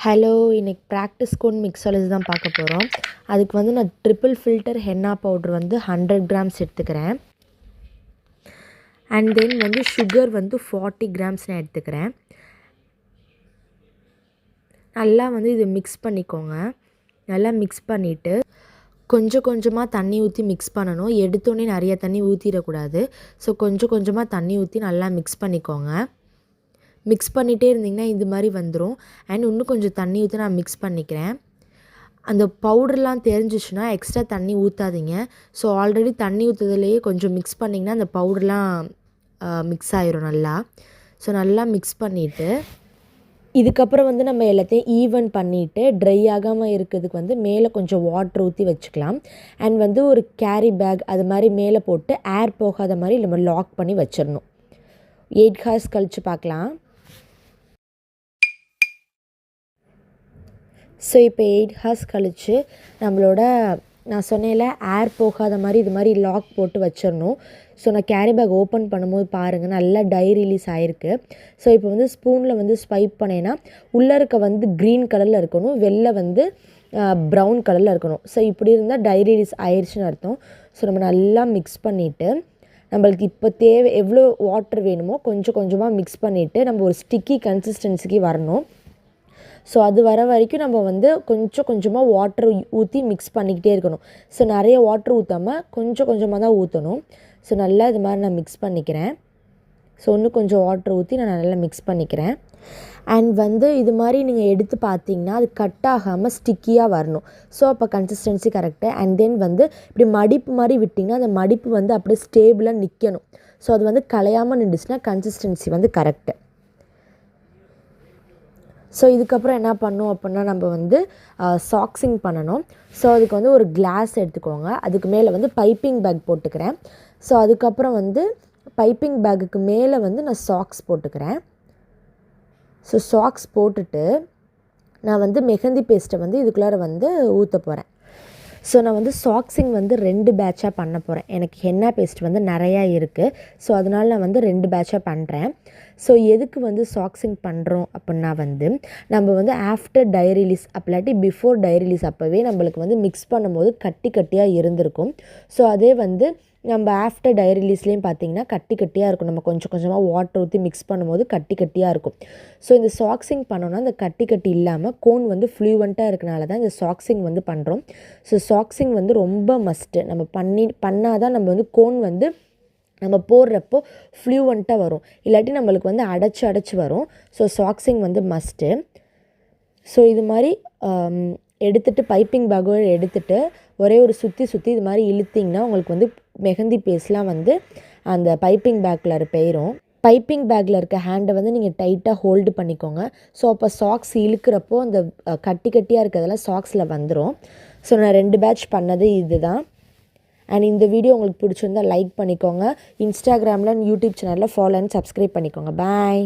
Hello, இன்னைக்கு practice cone mixology தான் பார்க்க போகிறோம். அதுக்கு வந்து நான் ட்ரிபிள் ஃபில்டர் ஹென்னா பவுடர் வந்து 100 கிராம்ஸ் எடுத்துக்கிறேன். அண்ட் தென் வந்து சுகர் வந்து 40 கிராம்ஸ் நான் எடுத்துக்கிறேன். நல்லா வந்து இது மிக்ஸ் பண்ணிக்கோங்க. நல்லா மிக்ஸ் பண்ணிவிட்டு கொஞ்சம் கொஞ்சமாக தண்ணி ஊற்றி மிக்ஸ் பண்ணணும். எடுத்தோடனே நிறைய தண்ணி ஊற்றிடக்கூடாது. ஸோ கொஞ்சம் கொஞ்சமாக தண்ணி ஊற்றி நல்லா மிக்ஸ் பண்ணிக்கோங்க. மிக்ஸ் பண்ணிகிட்டே இருந்திங்கன்னா இது மாதிரி வந்துடும். அண்ட் இன்னும் கொஞ்சம் தண்ணி ஊற்றி நான் மிக்ஸ் பண்ணிக்கிறேன். அந்த பவுடர்லாம் தெரிஞ்சிச்சுன்னா எக்ஸ்ட்ரா தண்ணி ஊற்றாதீங்க. ஸோ ஆல்ரெடி தண்ணி ஊற்றுறதுலேயே கொஞ்சம் மிக்ஸ் பண்ணிங்கன்னா அந்த பவுடர்லாம் மிக்ஸ் ஆயிரும் நல்லா. ஸோ நல்லா மிக்ஸ் பண்ணிவிட்டு இதுக்கப்புறம் வந்து நம்ம எல்லாத்தையும் ஈவன் பண்ணிவிட்டு ட்ரை ஆகாமல் இருக்கிறதுக்கு வந்து மேலே கொஞ்சம் வாட்டர் ஊற்றி வச்சுக்கலாம். அண்ட் வந்து ஒரு கேரி பேக் அது மாதிரி மேலே போட்டு ஏர் போகாத மாதிரி நம்ம லாக் பண்ணி வச்சிடணும். 8 hours கழித்து பார்க்கலாம். ஸோ இப்போ 8 hours கழித்து நம்மளோட நான் சொன்னேன்ல ஏர் போகாத மாதிரி இது மாதிரி லாக் போட்டு வச்சிடணும். ஸோ நான் கேரி பேக் ஓப்பன் பண்ணும்போது பாருங்கள் நல்லா டை ரிலீஸ் ஆகிருக்கு. ஸோ இப்போ வந்து ஸ்பூனில் வந்து ஸ்வைப் பண்ணேன்னா உள்ளே இருக்க வந்து க்ரீன் கலரில் இருக்கணும், வெளில வந்து ப்ரௌன் கலரில் இருக்கணும். ஸோ இப்படி இருந்தால் டை ரிலீஸ் ஆயிடுச்சுன்னு அர்த்தம். ஸோ நம்ம நல்லா மிக்ஸ் பண்ணிவிட்டு நம்மளுக்கு இப்போ தேவை எவ்வளோ வாட்டர் வேணுமோ கொஞ்சம் கொஞ்சமாக மிக்ஸ் பண்ணிவிட்டு நம்ம ஒரு ஸ்டிக்கி கன்சிஸ்டன்சிக்கு வரணும். ஸோ அது வர வரைக்கும் நம்ம வந்து கொஞ்சம் கொஞ்சமாக வாட்டர் ஊற்றி மிக்ஸ் பண்ணிக்கிட்டே இருக்கணும். ஸோ நிறைய வாட்டர் ஊற்றாமல் கொஞ்சம் கொஞ்சமாக தான் ஊற்றணும். ஸோ நல்லா இது மாதிரி நான் மிக்ஸ் பண்ணிக்கிறேன். ஸோ இன்னும் கொஞ்சம் வாட்டர் ஊற்றி நான் நல்லா மிக்ஸ் பண்ணிக்கிறேன். அண்ட் வந்து இது மாதிரி நீங்கள் எடுத்து பார்த்தீங்கன்னா அது கட் ஆகாமல் ஸ்டிக்கியாக வரணும். ஸோ அப்போ கன்சிஸ்டன்சி கரெக்டு. அண்ட் தென் வந்து இப்படி மடிப்பு மாதிரி விட்டிங்கன்னா அந்த மடிப்பு வந்து அப்படியே ஸ்டேபிளாக நிற்கணும். ஸோ அது வந்து கலையாமல் நின்றுச்சுன்னா கன்சிஸ்டன்சி வந்து கரெக்டு. ஸோ இதுக்கப்புறம் என்ன பண்ணணும் அப்படின்னா நம்ம வந்து சாக்ஸிங் பண்ணணும். ஸோ அதுக்கு வந்து ஒரு கிளாஸ் எடுத்துக்கோங்க. அதுக்கு மேலே வந்து பைப்பிங் பேக் போட்டுக்கிறேன். ஸோ அதுக்கப்புறம் வந்து பைப்பிங் பேக்குக்கு மேலே வந்து நான் சாக்ஸ் போட்டுக்கிறேன். ஸோ சாக்ஸ் போட்டுட்டு நான் வந்து மெஹந்தி பேஸ்ட்டை வந்து இதுக்குள்ளார வந்து ஊற்ற போகிறேன். ஸோ நான் வந்து சாக்ஸிங் வந்து 2 பேட்சாக பண்ண போகிறேன். எனக்கு ஹென்னா பேஸ்ட் வந்து நிறையா இருக்குது. ஸோ அதனால் நான் வந்து 2 பேட்சாக பண்ணுறேன். ஸோ எதுக்கு வந்து சாக்ஸிங் பண்ணுறோம் அப்படின்னா வந்து நம்ம வந்து ஆஃப்டர் டை ரிலீஸ் அப்படி பிஃபோர் டை ரிலீஸ் அப்போவே நம்மளுக்கு வந்து மிக்ஸ் பண்ணும்போது கட்டி கட்டியாக இருந்திருக்கும். ஸோ அதே வந்து நம்ம ஆஃப்டர் டை ரிலீஸ்லேயும் பார்த்திங்கன்னா கட்டி கட்டியாக இருக்கும். நம்ம கொஞ்சம் கொஞ்சமாக வாட்டர் ஊற்றி மிக்ஸ் பண்ணும்போது கட்டி கட்டியாக இருக்கும். ஸோ இந்த சாக்ஸிங் பண்ணோன்னா அந்த கட்டி கட்டி இல்லாமல் கோன் வந்து ஃப்ளூவெண்ட்டாக இருக்கனால தான் இந்த சாக்ஸிங் வந்து பண்ணுறோம். ஸோ சாக்ஸிங் வந்து ரொம்ப மஸ்ட்டு. நம்ம பண்ணால் தான் நம்ம வந்து கோன் வந்து நம்ம போடுறப்போ ஃப்ளூவெண்ட்டாக வரும். இல்லாட்டி நம்மளுக்கு வந்து அடைச்சி வரும். ஸோ சாக்ஸிங் வந்து மஸ்ட்டு. ஸோ இது மாதிரி எடுத்துகிட்டு பைப்பிங் பேக்கோடு எடுத்துகிட்டு ஒரே ஒரு சுற்றி இது மாதிரி இழுத்திங்கன்னா உங்களுக்கு வந்து மெஹந்தி பேஸ்ட்லாம் வந்து அந்த பைப்பிங் பேக்கில் போயிடும். பைப்பிங் பேக்கில் இருக்க ஹேண்டை வந்து நீங்கள் டைட்டாக ஹோல்டு பண்ணிக்கோங்க. ஸோ அப்போ சாக்ஸ் இழுக்கிறப்போ அந்த கட்டி கட்டியாக இருக்கிறதெல்லாம் சாக்ஸில் வந்துடும். ஸோ நான் 2 பேட்ச் பண்ணது இது தான். அண்ட் இந்த வீடியோ உங்களுக்கு பிடிச்சிருந்தால் லைக் பண்ணிக்கோங்க. இன்ஸ்டாகிராமில் யூடியூப் சேனலில் ஃபாலோ அண்ட் சப்ஸ்கிரைப் பண்ணிக்கோங்க. பாய்.